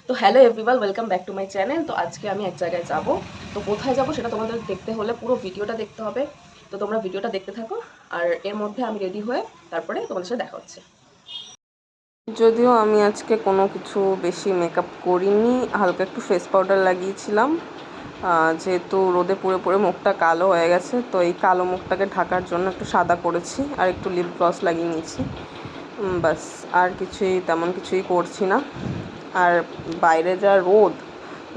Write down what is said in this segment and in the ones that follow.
তো hello everyone, welcome back to my channel. তো আজকে আমি এক জায়গায় যাব। তো কোথায় যাব সেটা তোমাদের দেখতে হলে পুরো ভিডিওটা দেখতে হবে। তো তোমরা ভিডিওটা দেখতে থাকো, আর এর মধ্যে আমি রেডি হয়ে তারপরে তোমাদের সাথে দেখা হচ্ছে। যদিও আমি আজকে কোনো কিছু বেশি মেকআপ করিনি, হালকা একটু ফেস পাউডার লাগিয়েছিলাম, যেহেতু রোদে পুড়ে পুড়ে মুখটা কালো হয়ে গেছে। তো এই কালো মুখটাকে ঢাকার জন্য একটু সাদা করেছি, আর একটু লিপ গ্লস লাগিয়ে নিয়েছি। বাস, আর তেমন কিছুই করছি না। আর বাইরে যা রোদ,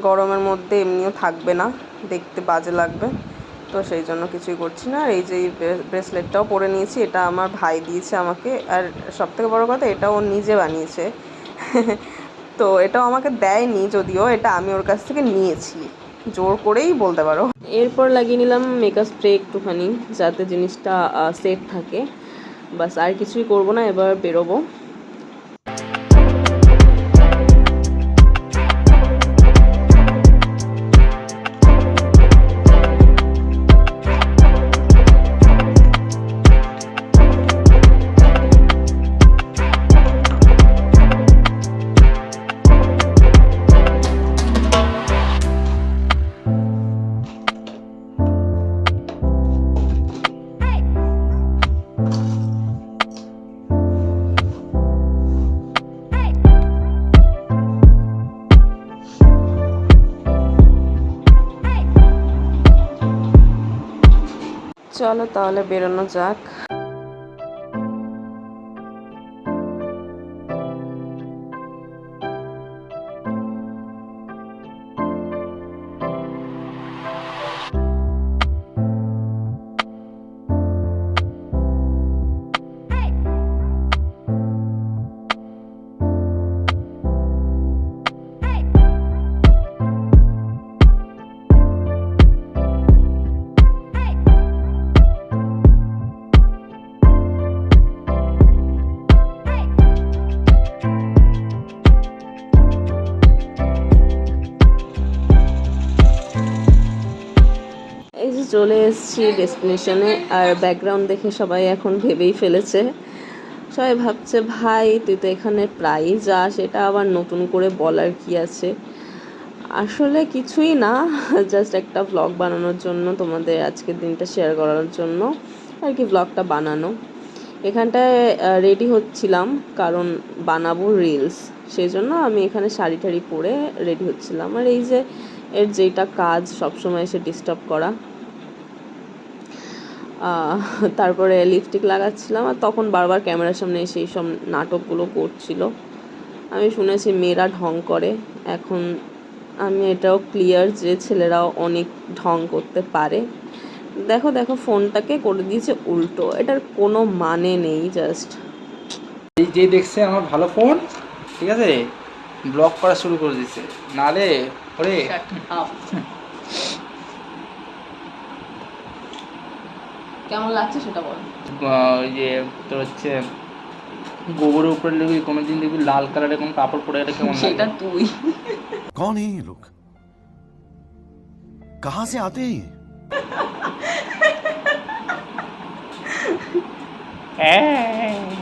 গরমের মধ্যে এমনিও থাকবে না, দেখতে বাজে লাগবে। তো সেই জন্য কিছুই করছি না। আর এই যে ব্রেসলেটটাও পরে নিয়েছি, এটা আমার ভাই দিয়েছে আমাকে। আর সবথেকে বড় কথা, এটা ও নিজে বানিয়েছে। তো এটাও আমাকে দেয়নি, যদিও এটা আমি ওর কাছ থেকে নিয়েছি, জোর করেই বলতে পারো। এরপর লাগিয়ে নিলাম মেকআপ স্প্রে একটুখানি, যাতে জিনিসটা সেট থাকে। বাস, আর কিছুই করবো না, এবার বেরোবো। চলো তাহলে বেরোনো যাক। এই যে চলে এসেছি ডেস্টিনেশনে, আর ব্যাকগ্রাউন্ড দেখে সবাই এখন ভেবেই ফেলেছে। সবাই ভাবছে, ভাই তুই তো এখানে প্রায়ই যাস, এটা আবার নতুন করে বলার কি আছে। আসলে কিছুই না, জাস্ট একটা ভ্লগ বানানোর জন্য, তোমাদের আজকের দিনটা শেয়ার করার জন্য আর কি ভ্লগটা বানানো। এখানটায় রেডি হচ্ছিলাম, কারণ বানাবো রিলস, সেই জন্য আমি এখানে শাড়ি টাড়ি পরে রেডি হচ্ছিলাম। আর এই যে এর যেটা কাজ সবসময় এসে ডিস্টার্ব করা। তারপরে লিপস্টিক লাগাচ্ছিলাম, আর তখন বারবার ক্যামেরার সামনে এসে এই সব নাটকগুলো করছিল। আমি শুনেছি মেয়েরা ঢং করে, এখন আমি এটাও ক্লিয়ার যে ছেলেরাও অনেক ঢং করতে পারে। দেখো দেখো, ফোনটাকে করে দিয়েছে উল্টো, এটার কোনো মানে নেই। জাস্ট এই যে দেখছে আমার ভালো ফোন, ঠিক আছে, ব্লক করা শুরু করে দিচ্ছে, নালে ওরে কেমন লাগছে সেটা বল। ওই যে তোর হচ্ছে গোবরের উপরে দেখবি কোনোদিন দেখবি লাল কালারের কোনো কাপড় পরে এটা কেমন সেটা তুই। कौन है ये लोग? कहां से आते हैं ये?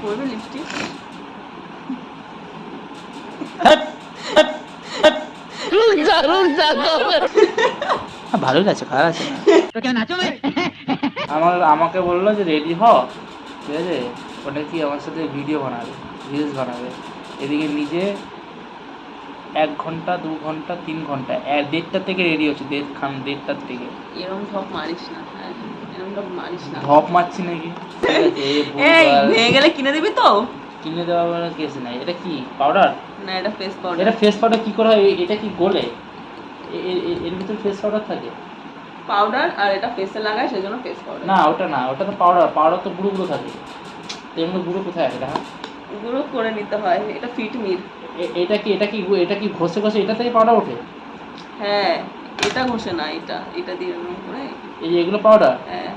করবে লিপস্টিক? ভালোই লাগছে, খারাপ আছে না। আমাকে বললো যে রেডি হ, ঠিক আছে, ওটা কি আমার সাথে ভিডিও বানাবে, রিলস বানাবে। এদিকে নিজে 1 ঘন্টা 2 ঘন্টা 3 ঘন্টা 1:30টা থেকে রেডি হচ্ছে, 1:30টার থেকে। এরকম ঢপ মারিস না, হ্যাঁ এরকম ঢপ মারিস না। ঢপ মারছি নাকি? এই ভেঙে গেলে কিনে দিবি তো? কিনে দেওয়া কেস নাই। এটা কি পাউডার? না, এটা ফেস পাউডার। এটা ফেস পাউডার কি করে হয়? এটা কি গোলে? এর ভিতরে ফেস পাউডার থাকে? পাউডার, আর এটা ফেসে লাগায় সেজন্য ফেস পাউডার। না ওটা না, ওটা তো পাউডার। পাউডার তো গুঁড়ো গুঁড়ো থাকে। এর মধ্যে গুঁড়ো কোথায় আছে? দেখা গুঁড়ো করে নিতে হয়, এটা ফিটমির। এটা কি ঘষে ঘষে এটা থেকে পাউডার ওঠে? হ্যাঁ, এটা ঘষে না, এটা এটা দিয়ে এরকম করে। এই যে এগুলো পাউডার? হ্যাঁ,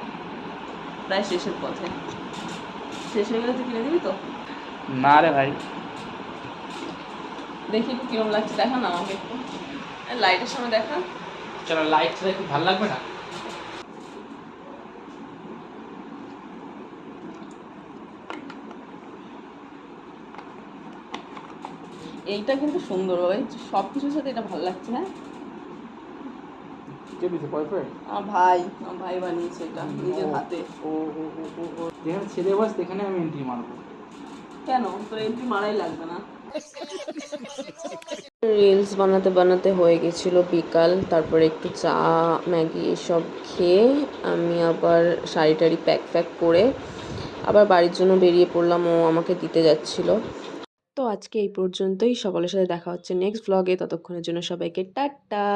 প্রায় শেষের পথে। শেষ হয়ে গেলে তুই কিনে দিবি তো? না রে ভাই। দেখি একটু কিরম লাগছে, দেখা না আমাকে একটু লাইটের সামনে দেখা। চলো লাইট ছাড়া একটু ভালো লাগবে না? এইটা কিন্তু সুন্দর ভাই, সব কিছুর সাথে এটা ভালো লাগছে। হ্যাঁ, কে দিছে বয়ফ্রেন্ড? আমার ভাই বানিয়েছে এটা নিজের হাতে। ও ও ও ও ও যেখানে ছেলে বয়স সেখানে আমি এন্ট্রি মারবো। কেন তোর এন্ট্রি মারাই লাগবে না? রিলস বানাতে বানাতে হয়ে গেছিল বিকাল, তারপরে একটু চা ম্যাগি এসব খেয়ে আমি আবার শাড়ি টাড়ি প্যাক করে আবার বাড়ির জন্য বেরিয়ে পড়লাম, ও আমাকে দিতে যাচ্ছিল। তো আজকে এই পর্যন্তই, সকলের সাথে দেখা হচ্ছে নেক্সট ব্লগে, ততক্ষণের জন্য সবাইকে টাটা।